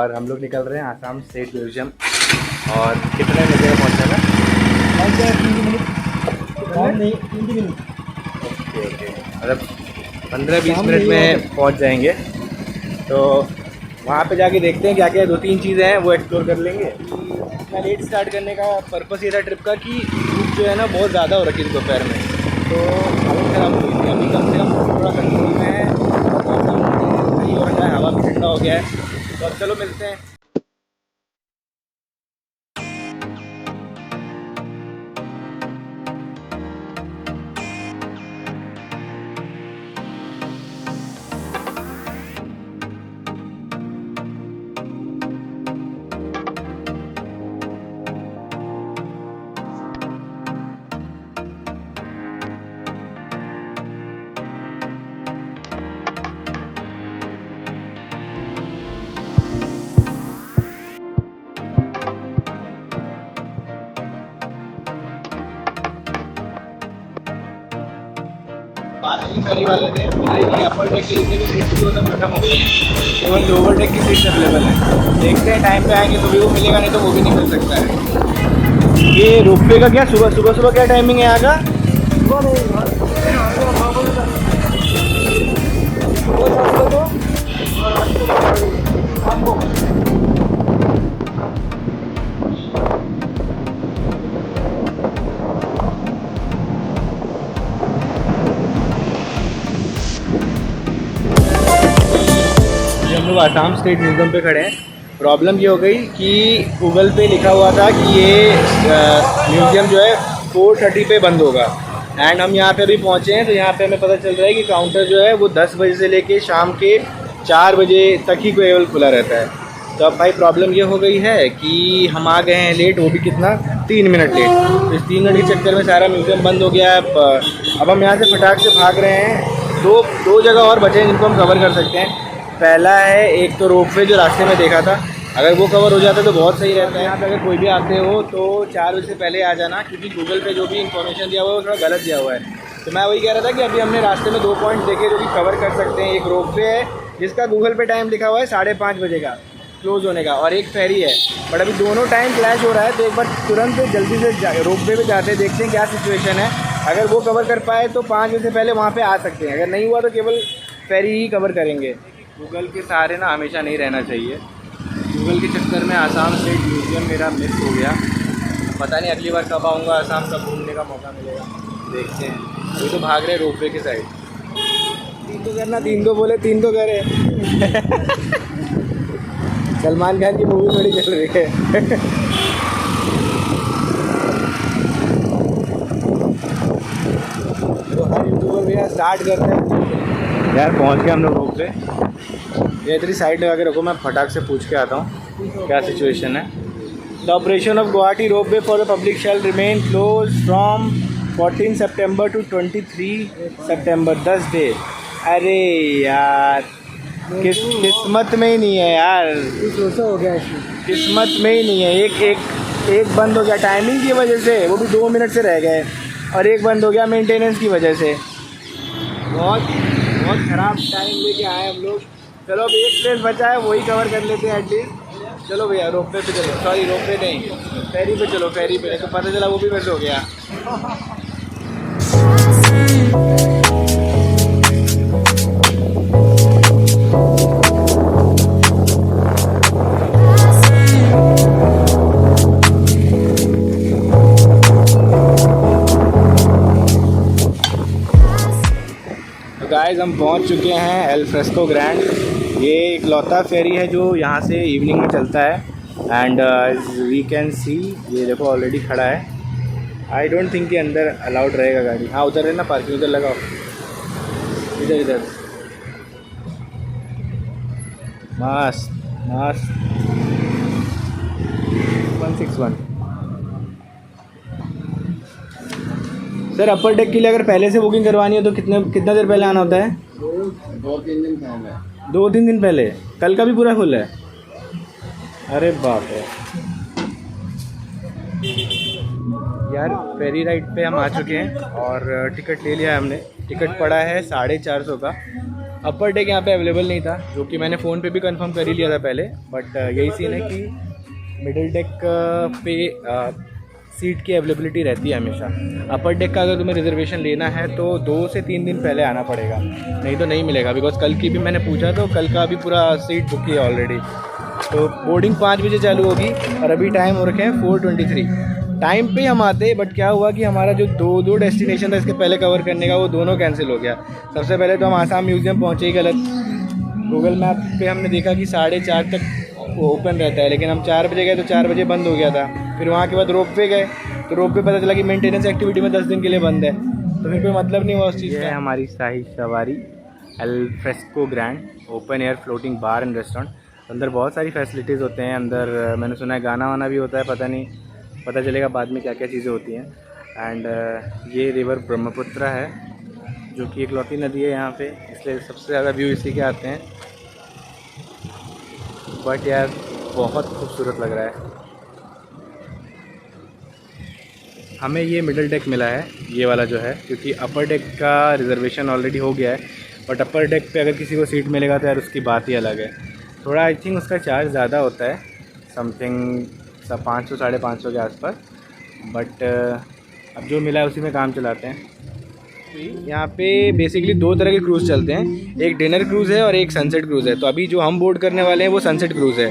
और हम लोग निकल रहे हैं आसाम स्टेट म्यूजियम। और कितने बजे पहुँचना है? 3 मिनट। ओके ओके, मतलब 15-20 मिनट में पहुँच जाएंगे। तो वहाँ पे जाके देखते हैं क्या क्या 2-3 चीज़ें हैं वो एक्सप्लोर कर लेंगे। इतना लेट स्टार्ट करने का पर्पस ये था ट्रिप का कि धूप जो है ना बहुत ज़्यादा हो रखी थी दोपहर में, तो हालत ख़राब हो गई थी। अभी कम से कम थोड़ा कंट्रोल में है, मौसम सही हो रखा है, हवा भी ठंडा हो गया है। तो अब चलो मिलते हैं। वाले थे अपर डेक की जितने भी सीट्स थी वो सब खत्म हो गई, केवल लोअर डेक की सीट्स अवेलेबल है। देखते हैं टाइम पे आएंगे तो भी वो मिलेगा, नहीं तो वो भी नहीं मिल सकता है। ये रोपवे का क्या सुबह क्या टाइमिंग है यहाँ का? हम लोग आसाम स्टेट म्यूजियम पे खड़े हैं। प्रॉब्लम ये हो गई कि गूगल पे लिखा हुआ था कि ये म्यूज़ियम जो है 4:30 पे बंद होगा। एंड हम यहाँ पे अभी पहुँचे हैं, तो यहाँ पे हमें पता चल रहा है कि काउंटर जो है वो 10 बजे से लेके शाम के 4 बजे तक ही केवल खुला रहता है। तो अब भाई प्रॉब्लम ये हो गई है कि हम आ गए हैं लेट, वो भी कितना 3 मिनट लेट। तो इस 3 मिनट के चक्कर में सारा म्यूज़ियम बंद हो गया है। अब हम यहाँ से फटाक से भाग रहे हैं। दो जगह और बचे हैं जिनको हम कवर कर सकते हैं। पहला है एक तो रोपवे जो रास्ते में देखा था, अगर वो कवर हो जाता तो बहुत सही रहता है। यहाँ पे अगर कोई भी आते हो तो 4 बजे से पहले आ जाना, क्योंकि गूगल पे जो भी इन्फॉर्मेशन दिया हुआ है वो थोड़ा गलत दिया हुआ है। तो मैं वही कह रहा था कि अभी हमने रास्ते में 2 पॉइंट देखे जो कि कवर कर सकते हैं। एक रोपवे है जिसका गूगल पे टाइम लिखा हुआ है 5:30 बजे का क्लोज होने का, और एक फेरी है। बट अभी दोनों टाइम क्लैश हो रहा है, तो एक बार तुरंत जल्दी से रोपवे पे जाते हैं, देखते हैं क्या सिचुएशन है। अगर वो कवर कर पाए तो 5 बजे से पहले वहाँ पे आ सकते हैं, अगर नहीं हुआ तो केवल फेरी ही कवर करेंगे। गूगल के सहारे ना हमेशा नहीं रहना चाहिए। गूगल के चक्कर में आसाम स्टेट म्यूज़ियम मेरा मिस हो गया। पता नहीं अगली बार कब आऊँगा आसाम, कब घूमने का मौका मिलेगा, देखते हैं। अभी तो भाग रहे रोपवे के साइड। 3 तो करना, 3 तो बोले 3 तो करे। सलमान खान की मूवी थोड़ी चल रही है। तो हर यूट्यूबर भैया स्टार्ट करते हैं। यार पहुंच गए हम लोग रोपवे। ये इतनी साइड लगा के रखो, मैं फटाक से पूछ के आता हूँ क्या सिचुएशन है। The operation of Guwahati ropeway for the public shall remain close from 14 सितंबर टू 23 सितंबर, 10 डे। अरे यार किस्मत में ही नहीं है यार, कुछ हो गया इसमें, किस्मत में ही नहीं है। एक बंद हो गया टाइमिंग की वजह से, वो भी 2 मिनट से रह गए, और एक बंद हो गया मेंटेनेंस की वजह से। बहुत ख़राब टाइम लेके आए हम लोग। चलो अब एक प्लेस बचा है, वही कवर कर लेते हैं एटलीस्ट। चलो भैया रोपवे पे चलो, सॉरी रोपवे नहीं, फेरी पे चलो, फेरी पे। तो पता चला वो भी मिस हो गया। गाइस हम पहुंच चुके हैं एल फ्रेस्को ग्रैंड। ये एक लौता फेरी है जो यहाँ से इवनिंग में चलता है। एंड वी कैन सी, ये देखो ऑलरेडी खड़ा है। आई डोंट थिंक कि अंदर अलाउड रहेगा गाड़ी। हाँ उधर है ना पार्किंग, उधर लगाओ, इधर मस्त मस्त। 161 सर। अपर डेक के लिए अगर पहले से बुकिंग करवानी है तो कितना देर पहले आना होता है? 2-3 दिन पहले। 2-3 दिन पहले। कल का भी पूरा फुल है? अरे बाप रे यार। फेरी राइड पे हम आ चुके हैं और टिकट ले लिया है हमने। टिकट पड़ा है 450 का। अपर डेक यहाँ पे अवेलेबल नहीं था, जो कि मैंने फ़ोन पे भी कंफर्म कर ही लिया था पहले, बट यही सीन है कि मिडिल डेक पे सीट की अवेलेबिलिटी रहती है हमेशा। अपर डेक का अगर तुम्हें रिजर्वेशन लेना है तो 2 से 3 दिन पहले आना पड़ेगा, नहीं तो नहीं मिलेगा। बिकॉज कल की भी मैंने पूछा तो कल का भी पूरा सीट बुक है ऑलरेडी। तो बोर्डिंग 5 बजे चालू होगी और अभी टाइम हो रखे हैं 4:23। टाइम पे हम आते, बट क्या हुआ कि हमारा जो दो डेस्टिनेशन था इसके पहले कवर करने का, वो दोनों कैंसिल हो गया। सबसे पहले तो हम आसाम म्यूज़ियम पहुँचे ही गलत। गूगल मैप पे हमने देखा कि 4:30 तक ओपन रहता है, लेकिन हम 4 बजे गए तो 4 बजे बंद हो गया था। फिर वहाँ के बाद रोप वे गए तो रोप वे पता चला कि मेंटेनेंस एक्टिविटी में 10 दिन के लिए बंद है, तो फिर कोई मतलब नहीं हुआ उस चीज़ का। हमारी शाही सवारी Al Fresco grand open air floating bar and restaurant. अंदर बहुत सारी फैसिलिटीज़ होते हैं। अंदर मैंने सुना है गाना वाना भी होता है, पता नहीं, पता चलेगा बाद में क्या क्या चीज़ें होती हैं। एंड ये रिवर ब्रह्मपुत्र है, जो कि इकलौती नदी है यहाँ पे, इसलिए सबसे ज़्यादा व्यू इसी के आते हैं। बट यार बहुत खूबसूरत लग रहा है। हमें ये मिडिल डेक मिला है, ये वाला जो है, क्योंकि अपर डेक का रिज़र्वेशन ऑलरेडी हो गया है। बट अपर डेक पे अगर किसी को सीट मिलेगा तो यार उसकी बात ही अलग है। थोड़ा आई थिंक उसका चार्ज ज़्यादा होता है, समथिंग 500-550 के आसपास। बट अब जो मिला है उसी में काम चलाते हैं। यहाँ पे बेसिकली 2 तरह के क्रूज़ चलते हैं, एक डिनर क्रूज़ है और एक सनसेट क्रूज़ है। तो अभी जो हम बोर्ड करने वाले हैं वो सनसेट क्रूज़ है,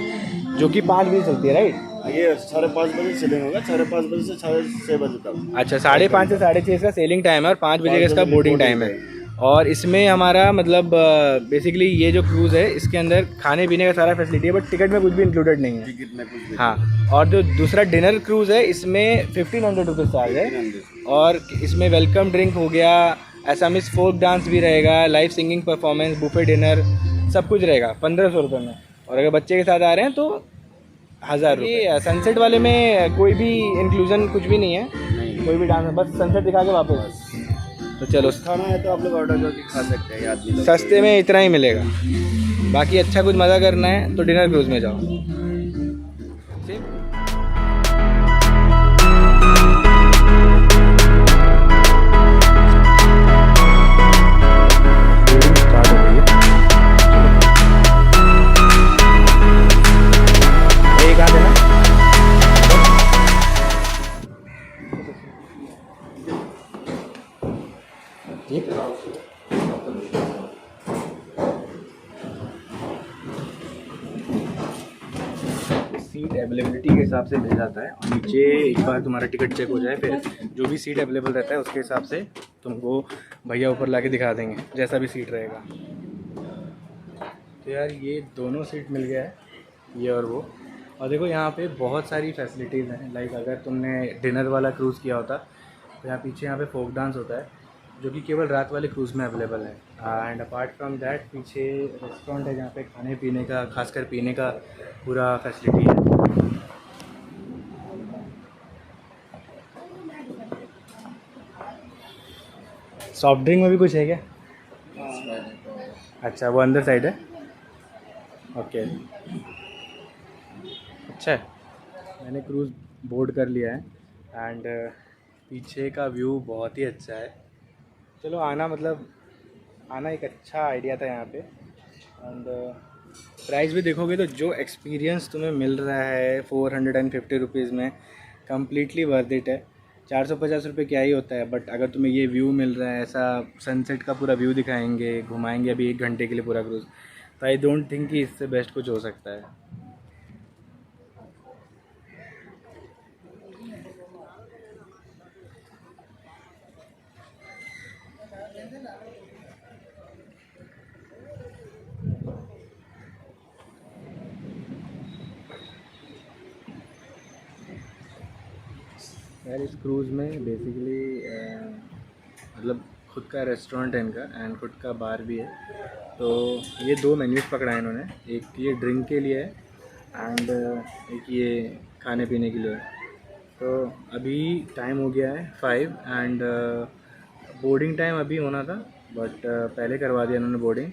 जो कि 5 बजे चलती है, राइट? ये 5:30 बजे सेलिंग होगा, 5:30 बजे से 6:30 बजे तक। अच्छा, 5:30 से 6:30 इसका सेलिंग टाइम है और 5 बजे का इसका बोर्डिंग टाइम है। और इसमें हमारा मतलब बेसिकली ये जो क्रूज़ है इसके अंदर खाने पीने का सारा फैसिलिटी है, बट टिकट में कुछ भी इंक्लूडेड नहीं है। टिकट में कुछ भी। हाँ, और जो दूसरा डिनर क्रूज़ है इसमें 1500 रुपीज़ चार्ज है, और इसमें वेलकम ड्रिंक हो गया, असमीज फोक डांस भी रहेगा, live singing performance, buffet dinner, सब कुछ रहेगा 1500 रुपये में। और अगर बच्चे के साथ आ रहे हैं तो 1000 रुपये। सनसेट वाले में कोई भी इंक्लूजन कुछ भी नहीं है, कोई भी डांस, बस सनसेट दिखा के वापस। तो चलो, खाना है तो आप लोग ऑर्डर करके खा सकते हैं, आदमी लोग। सस्ते में इतना ही मिलेगा। बाकी अच्छा कुछ मज़ा करना है तो डिनर क्रूज़ में जाओ। सीट अवेलेबिलिटी के हिसाब से मिल जाता है, और नीचे एक बार तुम्हारा टिकट चेक हो जाए फिर जो भी सीट अवेलेबल रहता है उसके हिसाब से तुमको भैया ऊपर लाके दिखा देंगे, जैसा भी सीट रहेगा। तो यार ये दोनों सीट मिल गया है, ये और वो। और देखो यहाँ पे बहुत सारी फैसिलिटीज़ हैं। लाइक अगर तुमने डिनर वाला क्रूज़ किया होता तो यहाँ पीछे यहाँ पे फोक डांस होता है, जो कि केवल रात वाले क्रूज़ में अवेलेबल है। एंड अपार्ट फ्रॉम दैट पीछे रेस्टोरेंट है जहाँ पे खाने पीने का, खासकर पीने का पूरा फैसिलिटी है। सॉफ्ट ड्रिंक में भी कुछ है क्या? अच्छा, वो अंदर साइड है। ओके, अच्छा है। मैंने क्रूज़ बोर्ड कर लिया है एंड पीछे का व्यू बहुत ही अच्छा है। चलो आना एक अच्छा आइडिया था यहाँ पे। एंड प्राइस भी देखोगे तो जो एक्सपीरियंस तुम्हें मिल रहा है 450 रुपीज़ में, कम्प्लीटली वर्थ इट है। 450 रुपये क्या ही होता है, बट अगर तुम्हें ये व्यू मिल रहा है, ऐसा सनसेट का पूरा व्यू दिखाएंगे, घुमाएंगे अभी 1 घंटे के लिए पूरा क्रूज़, तो आई डोंट थिंक कि इससे बेस्ट कुछ हो सकता है। यार इस क्रूज़ में बेसिकली मतलब खुद का रेस्टोरेंट है इनका एंड खुद का बार भी है। तो ये 2 मेन्यूज़ पकड़ा है इन्होंने, एक ये ड्रिंक के लिए है एंड एक ये खाने पीने के लिए है। तो अभी टाइम हो गया है 5 एंड बोर्डिंग टाइम अभी होना था, बट पहले करवा दिया इन्होंने बोर्डिंग।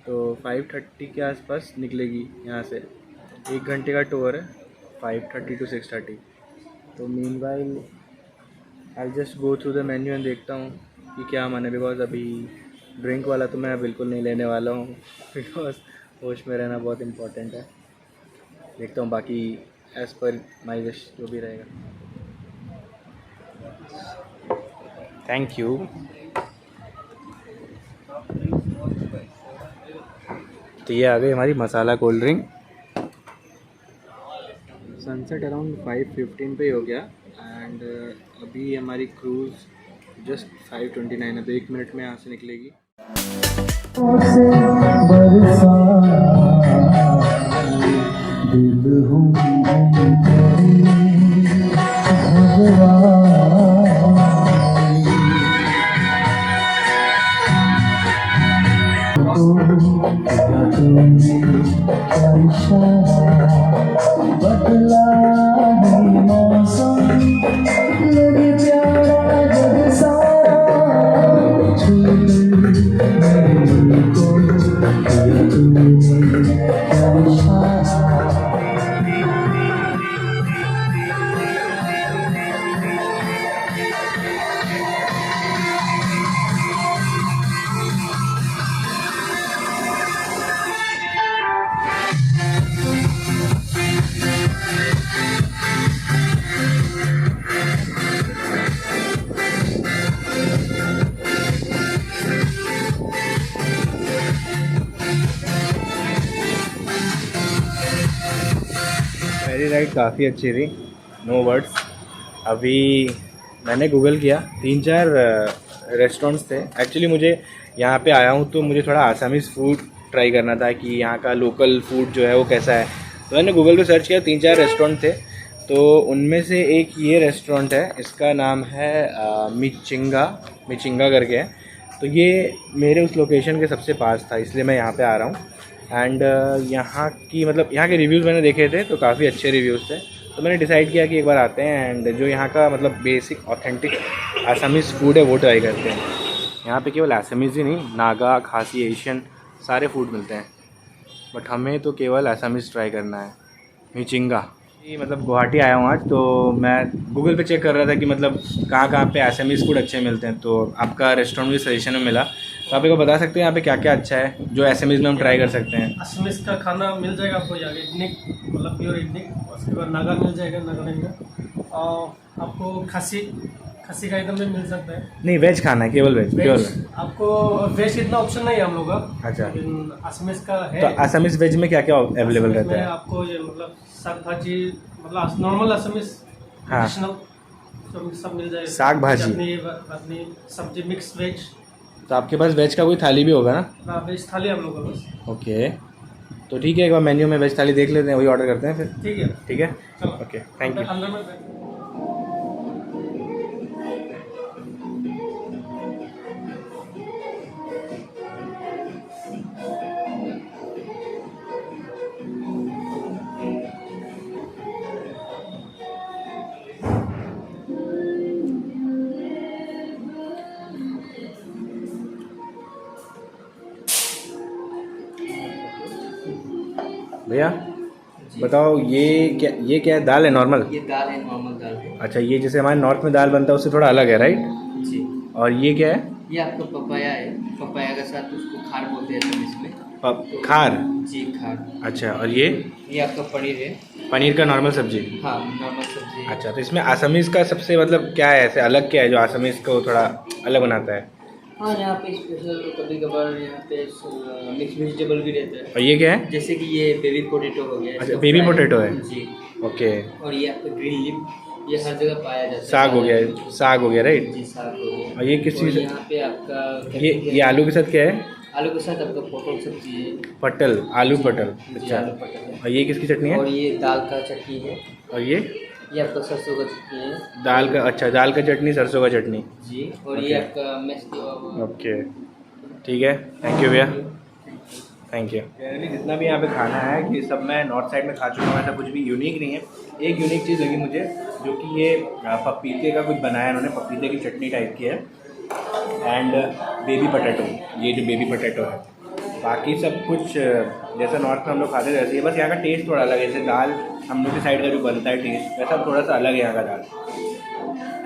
तो 5:30 के आसपास निकलेगी यहाँ से। 1 घंटे का टूर है, 5:30 to 6:30। तो meanwhile I just go through the menu and देखता हूँ कि क्या मन है, बिकॉज अभी ड्रिंक वाला तो मैं बिल्कुल नहीं लेने वाला हूँ बिकॉज होश में रहना बहुत इम्पोर्टेंट है। देखता हूँ बाकी एज़ पर माई विश जो भी रहेगा। Thank you. तो ये आ गई हमारी मसाला कोल्ड ड्रिंक। सनसेट अराउंड 5:15 पे हो गया एंड अभी हमारी क्रूज़ जस्ट 5:29 है, तो 1 मिनट में यहाँ से निकलेगी। पहली राइड काफ़ी अच्छी थी, नो वर्ड्स। अभी मैंने गूगल किया, 3-4 रेस्टोरेंट्स थे। एक्चुअली मुझे यहाँ पे आया हूँ तो मुझे थोड़ा आसामीज़ फूड ट्राई करना था कि यहाँ का लोकल फूड जो है वो कैसा है। तो मैंने गूगल पे सर्च किया, 3-4 रेस्टोरेंट थे। तो उनमें से एक ये रेस्टोरेंट है, इसका नाम है मिचिंगा करके है। तो ये मेरे उस लोकेशन के सबसे पास था, इसलिए मैं यहाँ पे आ रहा हूँ। एंड यहाँ की मतलब यहाँ के रिव्यूज़ मैंने देखे थे तो काफ़ी अच्छे रिव्यूज़ थे। तो मैंने डिसाइड किया कि एक बार आते हैं एंड जो यहाँ का मतलब बेसिक ऑथेंटिक आसामीज़ फूड है वो ट्राई करते हैं। यहाँ पे केवल आसामीज़ ही नहीं, नागा, खासी, एशियन सारे फूड मिलते हैं, बट हमें तो केवल आसामीज़ ट्राई करना है। मिचिंगा मतलब गुवाहाटी आया हूँ आज, तो मैं गूगल पे चेक कर रहा था कि मतलब कहाँ पे आसामीज़ फूड अच्छे मिलते हैं। तो आपका रेस्टोरेंट भी सजेशन में मिला, तो आप एक बार बता सकते हैं यहाँ पे क्या क्या अच्छा है जो आसामीज़ में हम ट्राई कर सकते हैं। असमीज़ का खाना मिल जाएगा आपको यहाँ इडनिक, मतलब प्योर इडनिक। उसके बाद नागा मिल जाएगा, नागालैंड का। और आपको खसी का एकदम भी मिल सकता है। नहीं, वेज खाना है, केवल वेज, प्योर वेज। आपको वेज इतना ऑप्शन नहीं है हम लोग का। अच्छा, लेकिन असमीज़ का है। तो आसामीज़ वेज में क्या क्या अवेलेबल रहता है? आपको ये मतलब साग भाजी, मतलब नॉर्मल असमीज़ ट्रेडिशनल सब मिल जाएगा। साग भाजी, चटनी, सब्जी, मिक्स वेज। तो आपके पास वेज का कोई थाली भी होगा ना? हाँ, वेज थाली हम लोग का बस। ओके, तो ठीक है, एक बार मेन्यू में वेज थाली देख लेते हैं, वही ऑर्डर करते हैं फिर। ठीक है, चलो, ओके, थैंक यू। अंदर में भैया बताओ, ये क्या है? दाल है नॉर्मल? ये दाल है, नॉर्मल दाल है। अच्छा, ये जैसे हमारे नॉर्थ में दाल बनता है उससे थोड़ा अलग है, राइट? जी। और ये क्या है? ये आपका पपाया है, पपाया के साथ उसको खार बोलते हैं असमीज़ में। खार? जी, खार। अच्छा, और ये आपका पनीर है। पनीर का नॉर्मल सब्जी? हाँ, नॉर्मल सब्जी है। अच्छा, तो इसमें आसामीज़ का सबसे मतलब क्या है, ऐसे अलग क्या है जो आसामीज़ को थोड़ा अलग बनाता है? हाँ, यहाँ पे स्पेशल कभी कभार यहाँ पे मिक्स वेजिटेबल भी रहता है। और ये क्या है? जैसे कि ये बेबी पोटैटो हो गया। अच्छा, बेबी पोटैटो है। जी। ओके। और ये आपका ग्रीन लीफ, ये हर जगह पाया जाता है। साग हो गया, साग हो गया, राइट? जी, साग हो गया। और ये किस चीज़? यहाँ पे आपका ये आलू के साथ क्या है? आलू के साथ आपका पोटल सब्जी है। पटल, आलू पटल। जी, अच्छा, आलू पटल है। और ये किसकी चटनी है? और ये दाल का चटनी है। और ये आपका सरसों का चटनी है। दाल का? अच्छा, दाल का चटनी, सरसों का चटनी। जी। और ये आपका मैश किया हुआ। ओके, ठीक है, थैंक यू भैया, थैंक यू। जनरली जितना भी यहाँ पे खाना है कि सब मैं नॉर्थ साइड में खा चुका हूँ, ऐसा कुछ भी यूनिक नहीं है। एक यूनिक चीज़ लगी मुझे, जो कि ये पपीते का कुछ बनाया इन्होंने, पपीते की चटनी टाइप की है। एंड बेबी पोटैटो, ये जो बेबी पोटैटो है, बाकी सब कुछ जैसा नॉर्थ में हम लोग खाते थे वैसे ही, बस यहाँ का टेस्ट थोड़ा अलग है। जैसे दाल हम लोग की साइड का जो बनता है टेस्ट, वैसा थोड़ा सा अलग है यहाँ का दाल।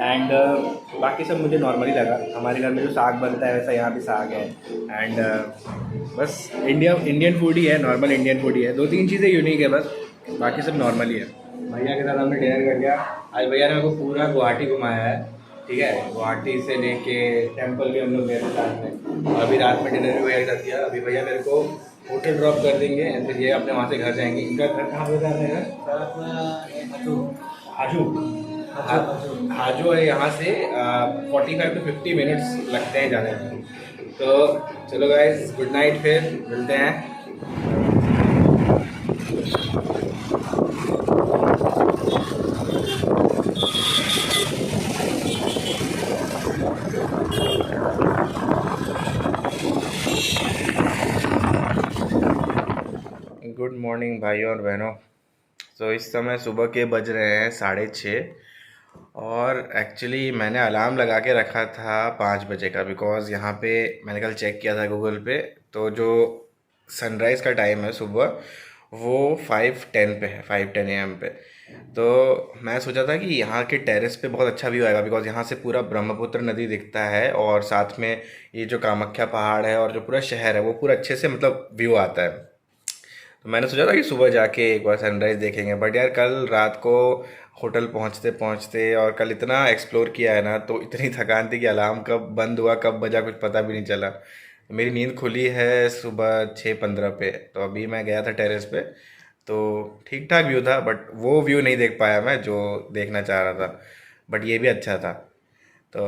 एंड बाकी सब मुझे नॉर्मली लगा। हमारे घर में जो साग बनता है वैसा यहाँ भी साग है। एंड बस इंडियन फूड ही है, नॉर्मल इंडियन फूड ही है। 2-3 चीज़ें यूनिक है बस, बाकी सब नॉर्मल ही है। भैया के साथ हमने डिनर कर लिया। आज भैया ने मेरे को पूरा गुवाहाटी घुमाया है, ठीक है। गुवाहाटी से लेके टेम्पल भी हम लोग गए थे साथ में, और अभी रात में डिनर भी भैया के साथ किया। अभी भैया मेरे को होटल ड्रॉप कर देंगे एंड फिर ये अपने वहाँ से घर जाएंगे। इनका घर कहाँ पे जाते हैं? हाजू हाजू है, यहाँ से 45 to 50 मिनट्स लगते हैं जाने में। तो चलो गाइस, गुड नाइट, फिर मिलते हैं। गुड मॉर्निंग भाइयों और बहनों। तो इस समय सुबह के बज रहे हैं 6:30, और एक्चुअली मैंने अलार्म लगा के रखा था 5 बजे का, बिकॉज़ यहाँ पे मैंने कल चेक किया था गूगल पे, तो जो सनराइज़ का टाइम है सुबह वो 5:10 पे है, 5:10 AM पे। तो मैं सोचा था कि यहाँ के टेरेस पे बहुत अच्छा व्यू आएगा, बिकॉज़ यहाँ से पूरा ब्रह्मपुत्र नदी दिखता है, और साथ में ये जो कामाख्या पहाड़ है और जो पूरा शहर है वो पूरा अच्छे से मतलब व्यू आता है। तो मैंने सोचा था कि सुबह जाके एक बार सनराइज़ देखेंगे, बट यार कल रात को होटल पहुंचते पहुंचते और कल इतना एक्सप्लोर किया है ना, तो इतनी थकान थी कि अलार्म कब बंद हुआ कब बजा कुछ पता भी नहीं चला। मेरी नींद खुली है सुबह 6:15 पे। तो अभी मैं गया था टेरेस पे, तो ठीक ठाक व्यू था, बट वो व्यू नहीं देख पाया मैं जो देखना चाह रहा था। बट ये भी अच्छा था। तो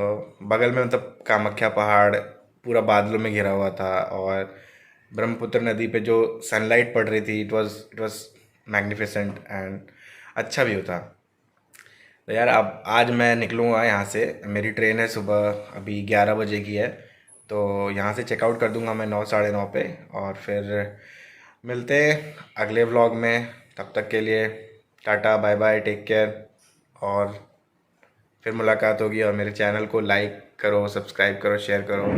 बगल में मतलब कामाख्या पहाड़ पूरा बादलों में घिरा हुआ था, और ब्रह्मपुत्र नदी पे जो सनलाइट पड़ रही थी, इट वाज मैग्निफिसेंट एंड अच्छा व्यू था। तो यार अब आज मैं निकलूँगा यहाँ से। मेरी ट्रेन है सुबह अभी 11 बजे की है, तो यहाँ से चेकआउट कर दूँगा मैं 9 साढ़े 9 पे, और फिर मिलते हैं अगले व्लॉग में। तब तक के लिए tata bye bye, take care, और फिर मुलाकात होगी। और मेरे चैनल को लाइक करो, सब्सक्राइब करो, शेयर करो।